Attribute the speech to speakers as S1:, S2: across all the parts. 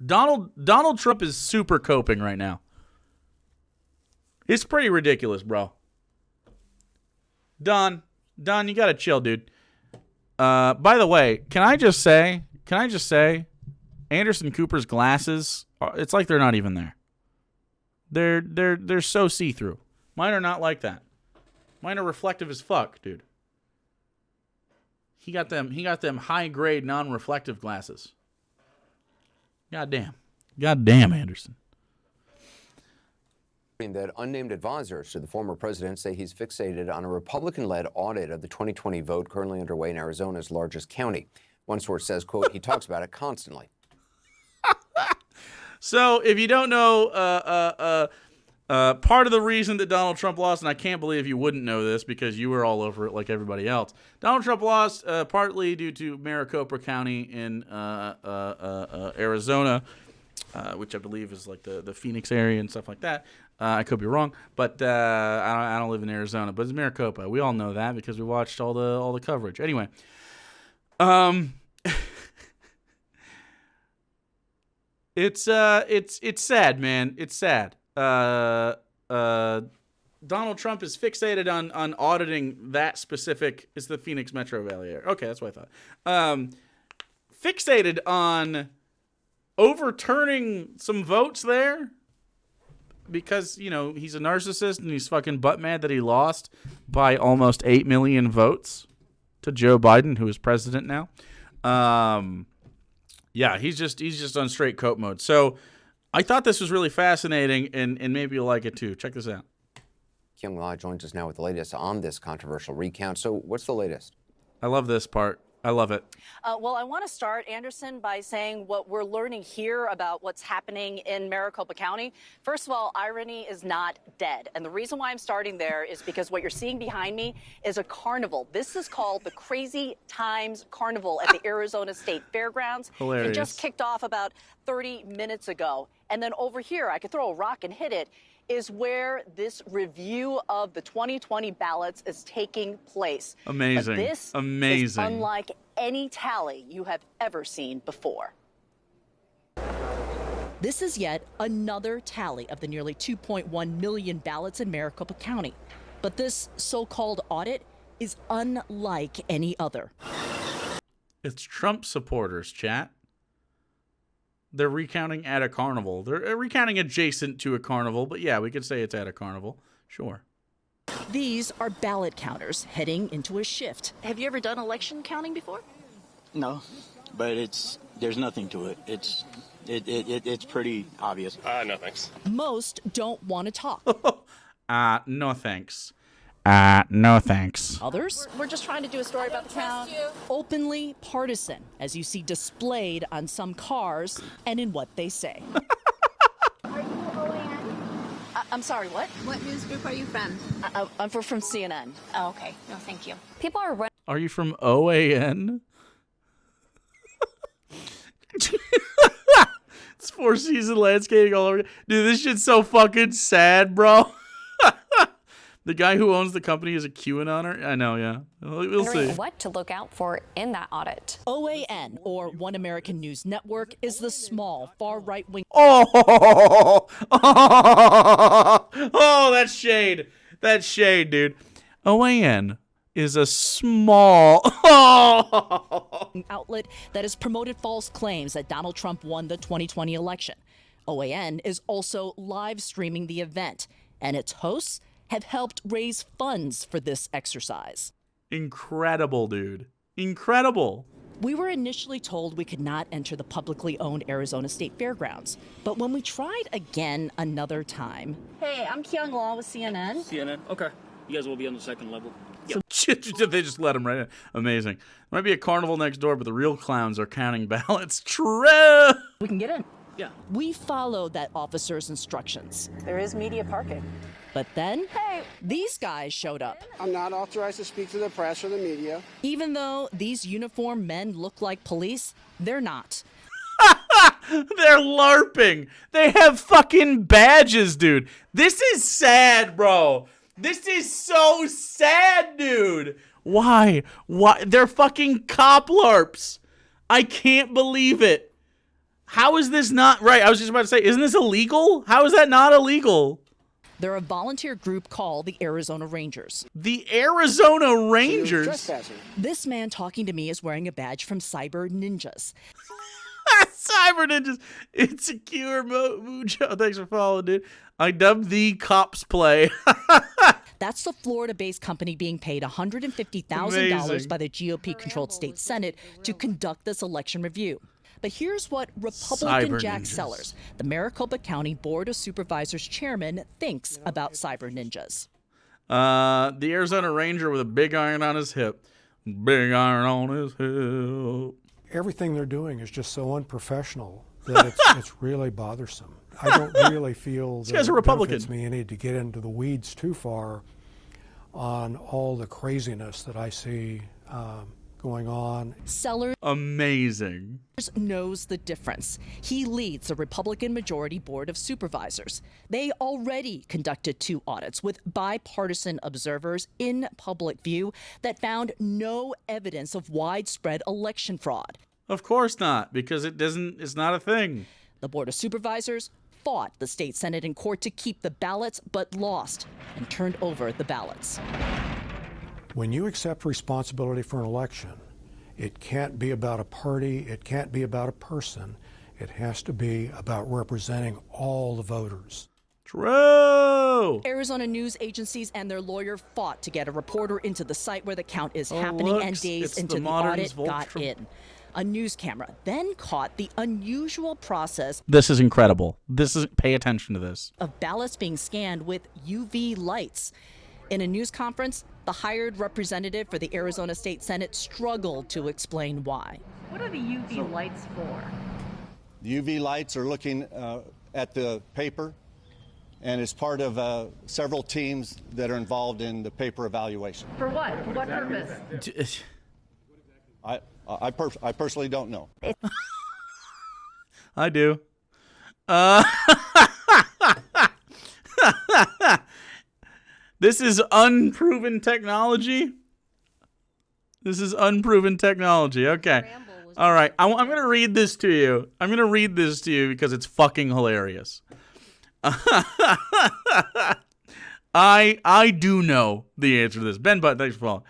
S1: Donald Trump is super coping right now. It's pretty ridiculous, bro. Don, you gotta chill, dude. By the way, can I just say, Anderson Cooper's glasses, it's like they're not even there. They're so see-through. Mine are not like that. Mine are reflective as fuck, dude. He got them high-grade, non-reflective glasses. Goddamn, Anderson.
S2: That unnamed advisors to the former president say he's fixated on a Republican-led audit of the 2020 vote currently underway in Arizona's largest county. One source says, quote, he talks about it constantly.
S1: So if you don't know, part of the reason that Donald Trump lost, and I can't believe you wouldn't know this because you were all over it like everybody else, Donald Trump lost partly due to Maricopa County in Arizona, which I believe is like the Phoenix area and stuff like that. I could be wrong, but I don't live in Arizona, but it's Maricopa. We all know that because we watched all the coverage. Anyway, it's sad, man. It's sad. Donald Trump is fixated on auditing that specific. It's the Phoenix Metro Valley area. Okay, that's what I thought. Fixated on overturning some votes there because, you know, he's a narcissist and he's fucking butt mad that he lost by almost 8 million votes to Joe Biden, who is president now. Yeah, he's just on straight cope mode. So I thought this was really fascinating, and maybe you'll like it too. Check this out.
S2: Kyung La joins us now with the latest on this controversial recount. So what's the latest?
S1: I love this part. I love it.
S3: Well, I want to start, Anderson, by saying what we're learning here about what's happening in Maricopa County. First of all, irony is not dead. And the reason why I'm starting there is because what you're seeing behind me is a carnival. This is called the Crazy Times Carnival at the Arizona State Fairgrounds.
S1: Hilarious.
S3: It just kicked off about 30 minutes ago. And then over here, I could throw a rock and hit it, is where this review of the 2020 ballots is taking place.
S1: Amazing.
S3: But this
S1: Amazing.
S3: is unlike any tally you have ever seen before. This is yet another tally of the nearly 2.1 million ballots in Maricopa County. But this so-called audit is unlike any other.
S1: It's Trump supporters, chat. They're recounting at a carnival. They're recounting adjacent to a carnival, but yeah, we could say it's at a carnival. Sure.
S3: These are ballot counters heading into a shift. Have you ever done election counting before?
S4: No, but there's nothing to it. It's pretty obvious.
S5: No thanks.
S3: Most don't want to talk.
S1: No thanks. No thanks.
S3: Others? We're just trying to do a story about the count. Openly partisan, as you see displayed on some cars and in what they say.
S6: Are you OAN?
S3: I'm sorry, what?
S6: What news group are you from?
S3: I'm from CNN.
S6: Oh, okay. No, thank you.
S3: People are running.
S1: Are you from OAN? It's Four Season Landscaping all over. Dude, this shit's so fucking sad, bro. The guy who owns the company is a QAnoner? I know, yeah. We'll see.
S7: What to look out for in that audit.
S3: OAN, or One American News Network, is the small, far-right-wing...
S1: Oh, that's shade. That's shade, dude. OAN is a small...
S3: outlet that has promoted false claims that Donald Trump won the 2020 election. OAN is also live streaming the event, and its hosts have helped raise funds for this exercise.
S1: Incredible, dude. Incredible.
S3: We were initially told we could not enter the publicly owned Arizona State Fairgrounds, but when we tried again another time... Hey, I'm Kyung La with CNN.
S4: CNN? Okay. You guys will be on the second level.
S1: Yep. They just let him right in. Amazing. Might be a carnival next door, but the real clowns are counting ballots. True.
S3: We can get in.
S4: Yeah.
S3: We followed that officer's instructions. There is media parking. But then, these guys showed up.
S8: I'm not authorized to speak to the press or the media.
S3: Even though these uniformed men look like police, they're not.
S1: They're LARPing. They have fucking badges, dude. This is sad, bro. This is so sad, dude. Why? They're fucking cop LARPs. I can't believe it. How is this not right? I was just about to say, isn't this illegal? How is that not illegal?
S5: They're a volunteer group called the Arizona Rangers.
S1: The Arizona Rangers?
S8: Trespassing.
S5: This man talking to me is wearing a badge from Cyber Ninjas.
S1: Cyber Ninjas. Insecure Mujo. Thanks for following, dude. I dubbed the cops play.
S5: That's the Florida-based company being paid $150,000
S1: Amazing.
S5: by the GOP-controlled state Senate to conduct this election review. But here's what Republican
S1: Cyber
S5: Jack
S1: Ninjas.
S5: Sellers, the Maricopa County Board of Supervisors chairman, thinks about Cyber Ninjas.
S1: The Arizona Ranger with a big iron on his hip. Big iron on his hip.
S9: Everything they're doing is just so unprofessional that it's really bothersome. I don't really feel that
S1: guys are
S9: it
S1: Republican.
S9: benefits me any to get into the weeds too far on all the craziness that I see going on.
S5: Sellers
S1: Amazing.
S5: knows the difference. He leads the Republican majority Board of Supervisors. They already conducted 2 audits with bipartisan observers in public view that found no evidence of widespread election fraud.
S1: Of course not, because it's not a thing.
S5: The Board of Supervisors fought the state Senate in court to keep the ballots, but lost and turned over the ballots.
S9: When you accept responsibility for an election, it can't be about a party, it can't be about a person. It has to be about representing all the voters.
S1: True.
S5: Arizona news agencies and their lawyer fought to get a reporter into the site where the count is happening,
S1: look,
S5: and
S1: it's
S5: days
S1: the
S5: into the
S1: Moderns
S5: audit got
S1: Voltron.
S5: in. A news camera then caught the unusual process
S1: This is incredible. Pay attention to this.
S5: of ballots being scanned with UV lights. In a news conference, the hired representative for the Arizona State Senate struggled to explain why.
S10: What are the UV lights for?
S11: The UV lights are looking at the paper, and it's part of several teams that are involved in the paper evaluation.
S10: For what? For what purpose?
S11: I personally don't know.
S1: I do. This is unproven technology. Okay. All right. I'm going to read this to you. Because it's fucking hilarious. I do know the answer to this. Ben Butt, thanks for following.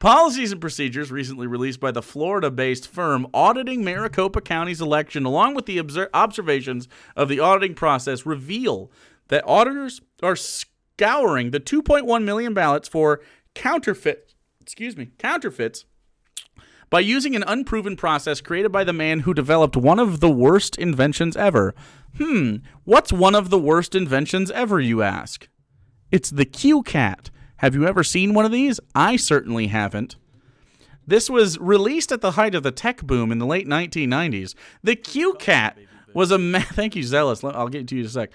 S1: Policies and procedures recently released by the Florida-based firm auditing Maricopa County's election, along with the observations of the auditing process, reveal that auditors are scouring the 2.1 million ballots for counterfeits by using an unproven process created by the man who developed one of the worst inventions ever. What's one of the worst inventions ever, you ask? It's the Q-Cat. Have you ever seen one of these? I certainly haven't. This was released at the height of the tech boom in the late 1990s. The Q-Cat was thank you, Zealous. I'll get to you in a sec.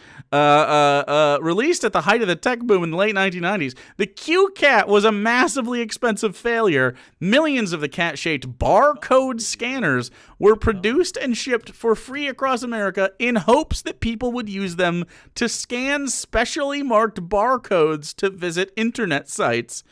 S1: Released at the height of the tech boom in the late 1990s, the Q-Cat was a massively expensive failure. Millions of the cat-shaped barcode scanners were produced and shipped for free across America in hopes that people would use them to scan specially marked barcodes to visit internet sites.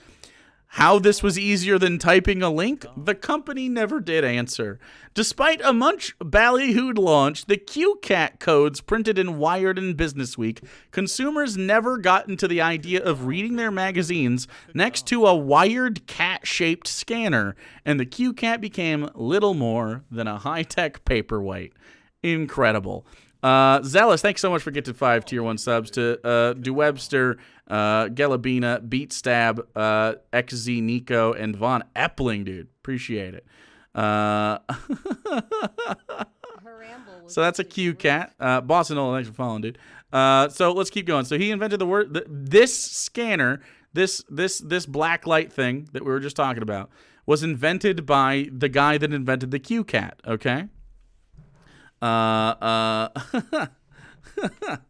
S1: How this was easier than typing a link, the company never did answer. Despite a much ballyhooed launch, the Q-Cat codes printed in Wired and Businessweek, consumers never got into the idea of reading their magazines next to a wired cat-shaped scanner, and the Q-Cat became little more than a high-tech paperweight. Incredible. Zealous, thanks so much for getting 5 tier 1 subs to DeWebster, Gelabina, Beatstab, XZ Nico, and Von Epling, dude. Appreciate it. So that's a Q-Cat. Bossanola, thanks for following, dude. So let's keep going. So he invented the word, this scanner, this black light thing that we were just talking about, was invented by the guy that invented the Q-Cat, okay?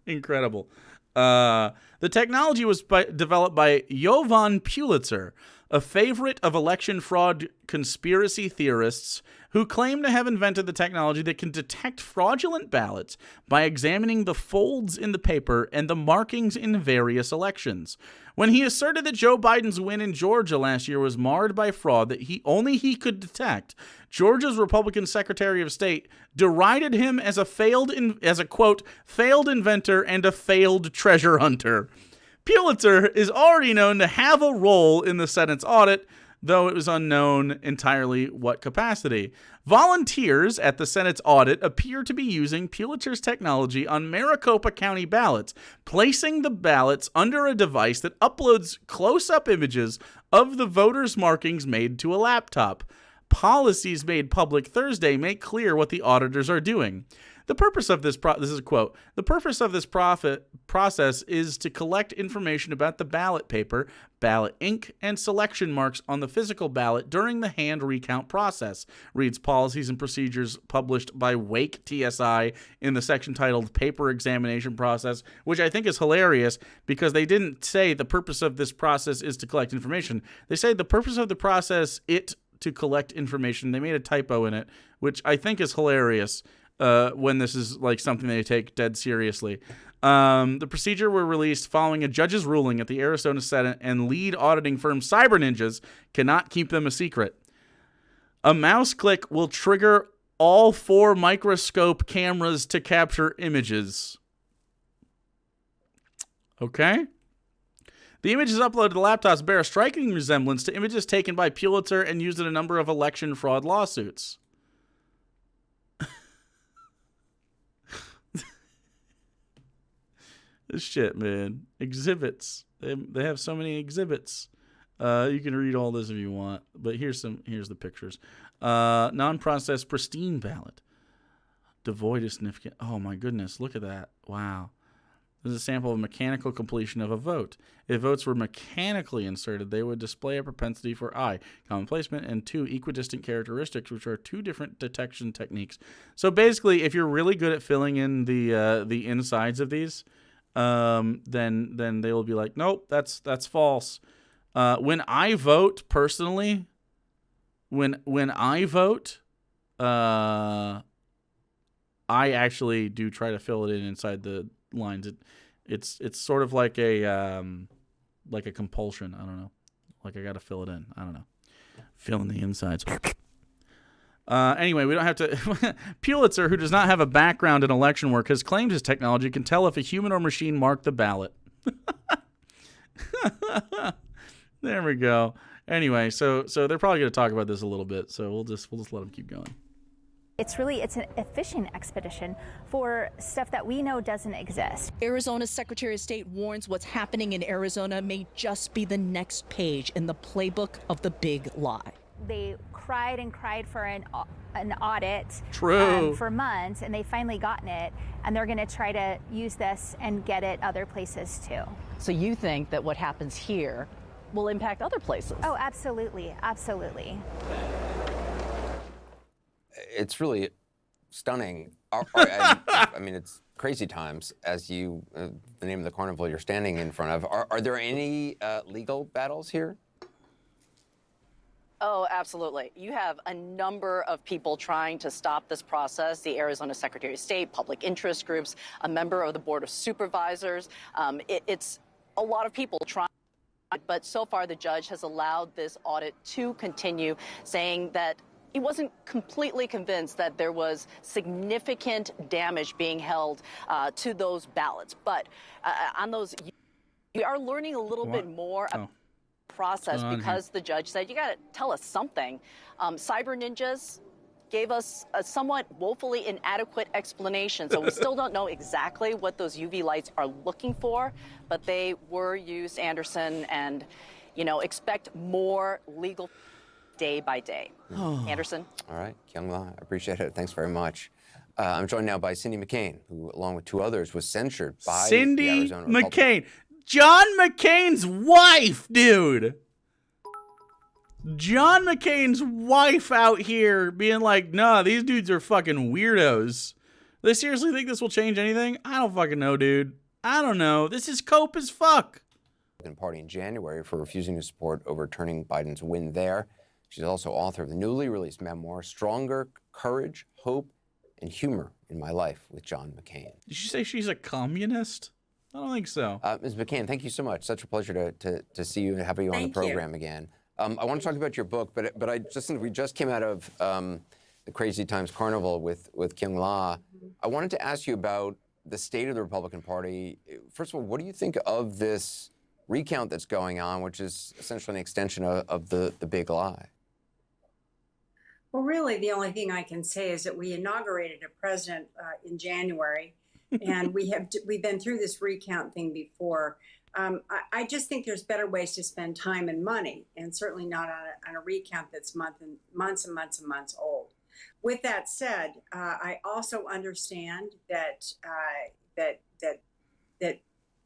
S1: Incredible. The technology was developed by Jovan Pulitzer, a favorite of election fraud conspiracy theorists who claim to have invented the technology that can detect fraudulent ballots by examining the folds in the paper and the markings in various elections. When he asserted that Joe Biden's win in Georgia last year was marred by fraud that only he could detect, Georgia's Republican Secretary of State derided him as a quote, failed inventor and a failed treasure hunter. Pulitzer is already known to have a role in the Senate's audit, though it was unknown entirely what capacity. Volunteers at the Senate's audit appear to be using Pulitzer's technology on Maricopa County ballots, placing the ballots under a device that uploads close-up images of the voters' markings made to a laptop. Policies made public Thursday make clear what the auditors are doing. The purpose of this this is a quote. The purpose of this process is to collect information about the ballot paper, ballot ink, and selection marks on the physical ballot during the hand recount process, reads Policies and Procedures published by Wake TSI in the section titled Paper Examination Process, which I think is hilarious because they didn't say the purpose of this process is to collect information. They say the purpose of the process to collect information. They made a typo in it, which I think is hilarious. When this is like something they take dead seriously. The procedure were released following a judge's ruling at the Arizona Senate, and lead auditing firm Cyber Ninjas cannot keep them a secret. A mouse click will trigger all 4 microscope cameras to capture images. Okay. The images uploaded to the laptops bear a striking resemblance to images taken by Pulitzer and used in a number of election fraud lawsuits. This shit, man. Exhibits. They have so many exhibits. You can read all this if you want, but here's the pictures. Non-processed pristine ballot. Devoid of significant. Oh my goodness, look at that. Wow. This is a sample of mechanical completion of a vote. If votes were mechanically inserted, they would display a propensity for I, common placement, and 2, equidistant characteristics, which are 2 different detection techniques. So basically, if you're really good at filling in the insides of these, then they will be like, nope, that's false. When I vote personally, when I vote, I actually do try to fill it in inside the lines. It's sort of like a compulsion. I don't know. Like I got to fill it in. I don't know. Fill in the insides. Anyway, we don't have to. Pulitzer, who does not have a background in election work, has claimed his technology can tell if a human or machine marked the ballot. There we go. Anyway, so they're probably going to talk about this a little bit. So we'll just let them keep going.
S6: It's a fishing expedition for stuff that we know doesn't exist.
S5: Arizona's Secretary of State warns what's happening in Arizona may just be the next page in the playbook of the big lie.
S6: They cried and cried for an audit for months, and they've finally gotten it, and they're going to try to use this and get it other places too.
S3: So you think that what happens here will impact other places?
S6: Oh, absolutely, absolutely.
S2: It's really stunning. I mean, it's crazy times, as the name of the carnival you're standing in front of. Are there any legal battles here?
S3: Oh, absolutely. You have a number of people trying to stop this process. The Arizona Secretary of State, public interest groups, a member of the Board of Supervisors. It's a lot of people trying. But so far, the judge has allowed this audit to continue, saying that he wasn't completely convinced that there was significant damage being held to those ballots. But on those, we are learning a little bit more about the process because the judge said, you got to tell us something. Cyber Ninjas gave us a somewhat woefully inadequate explanation. So we still don't know exactly what those UV lights are looking for, but they were used, Anderson, and, expect more legal day by day. Anderson?
S2: All right, Kyung-la, I appreciate it. Thanks very much. I'm joined now by Cindy McCain, who, along with 2 others, was censured by the Arizona Republican.
S1: McCain. John McCain's wife, dude. John McCain's wife out here being like, nah, these dudes are fucking weirdos. They seriously think this will change anything? I don't fucking know, dude. I don't know. This is cope as fuck.
S2: Party in January for refusing to support overturning Biden's win there. She's also author of the newly released memoir, Stronger: Courage, Hope, and Humor in My Life with John McCain.
S1: Did she say she's a communist? I don't think so.
S2: Ms. McCain, thank you so much. Such a pleasure to see you and have you on the program again. I want to talk about your book, but we just came out of the Crazy Times Carnival with Kim La. I wanted to ask you about the state of the Republican Party. First of all, what do you think of this recount that's going on, which is essentially an extension of the big lie?
S12: Well, really, the only thing I can say is that we inaugurated a president in January, and we've been through this recount thing before. I just think there's better ways to spend time and money, and certainly not on a recount that's months and months old. With that said, I also understand that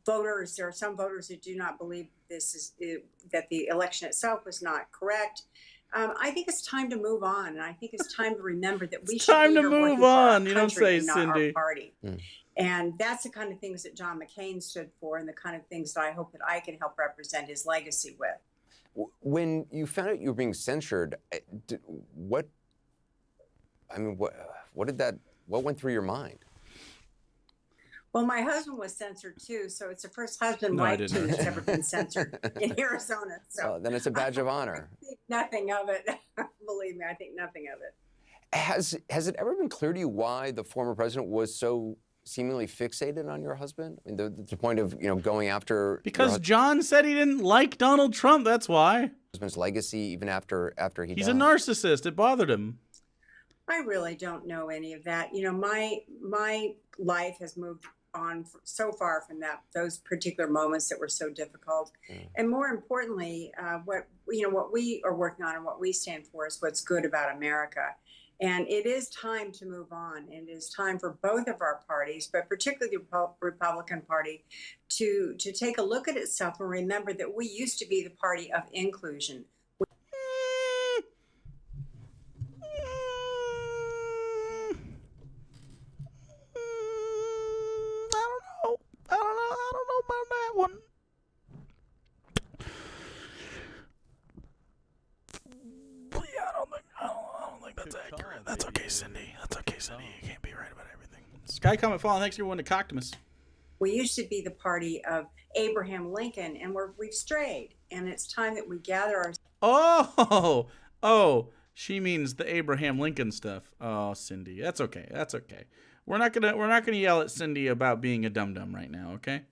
S12: voters, there are some voters who do not believe that the election itself was not correct. I think it's time to move on, and I think it's time to remember that we should
S1: time
S12: be
S1: to
S12: here
S1: move
S12: working for
S1: on.
S12: our
S1: You don't
S12: country
S1: say,
S12: and not
S1: Cindy.
S12: our party. And that's the kind of things that John McCain stood for, and the kind of things that I hope that I can help represent his legacy with.
S2: When you found out you were being censored, what went through your mind?
S12: Well, my husband was censored too, so it's the first husband-wife team that's ever been censored in Arizona. So
S2: then it's a badge of honor.
S12: I think nothing of it. Believe me, I think nothing of it.
S2: Has it ever been clear to you why the former president was so seemingly fixated on your husband? I mean, the point of going after
S1: because John said he didn't like Donald Trump. That's why.
S2: Husband's legacy, even after he
S1: He's
S2: died.
S1: a narcissist. It bothered him.
S12: I really don't know any of that. My life has moved on so far from those particular moments that were so difficult, and more importantly, what we are working on and what we stand for is what's good about America. And it is time to move on, and it is time for both of our parties, but particularly the Republican Party, to take a look at itself and remember that we used to be the party of inclusion.
S1: I don't know about that one. Yeah, I don't think that's accurate. That's okay, Cindy. That's okay, Cindy. You can't be right about everything. Sky Comet Fallen, thanks everyone to Coctimus.
S12: We used to be the party of Abraham Lincoln, and we've strayed, and it's time that we gather our.
S1: Oh, she means the Abraham Lincoln stuff. Oh, Cindy, that's okay. That's okay. We're not gonna yell at Cindy about being a dum-dum right now, okay?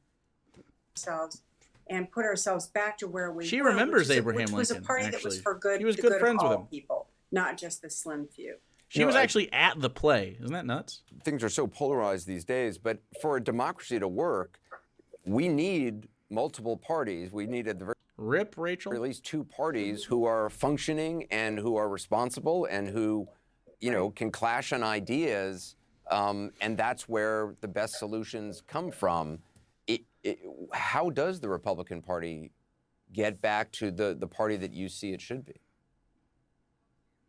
S12: Ourselves and put ourselves back to where we
S1: She
S12: were,
S1: remembers Abraham
S12: which was
S1: Lincoln,
S12: a party
S1: actually.
S12: that was for good.
S1: He was
S12: the
S1: good
S12: of
S1: friends with
S12: all
S1: him.
S12: people, not just the slim few.
S1: She was actually at the play. Isn't that nuts?
S2: Things are so polarized these days, but for a democracy to work, we need multiple parties. We need at the very least two parties who are functioning and who are responsible and who, can clash on ideas. And that's where the best solutions come from. How does the Republican Party get back to the party that you see it should be?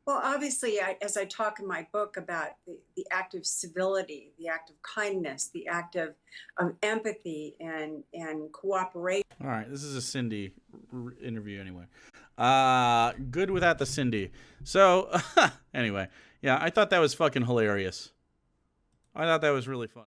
S12: Well, obviously, as I talk in my book about the act of civility, the act of kindness, the act of empathy and cooperation.
S1: All right, this is a Cindy interview anyway. Good without the Cindy. So, anyway, yeah, I thought that was fucking hilarious. I thought that was really fun.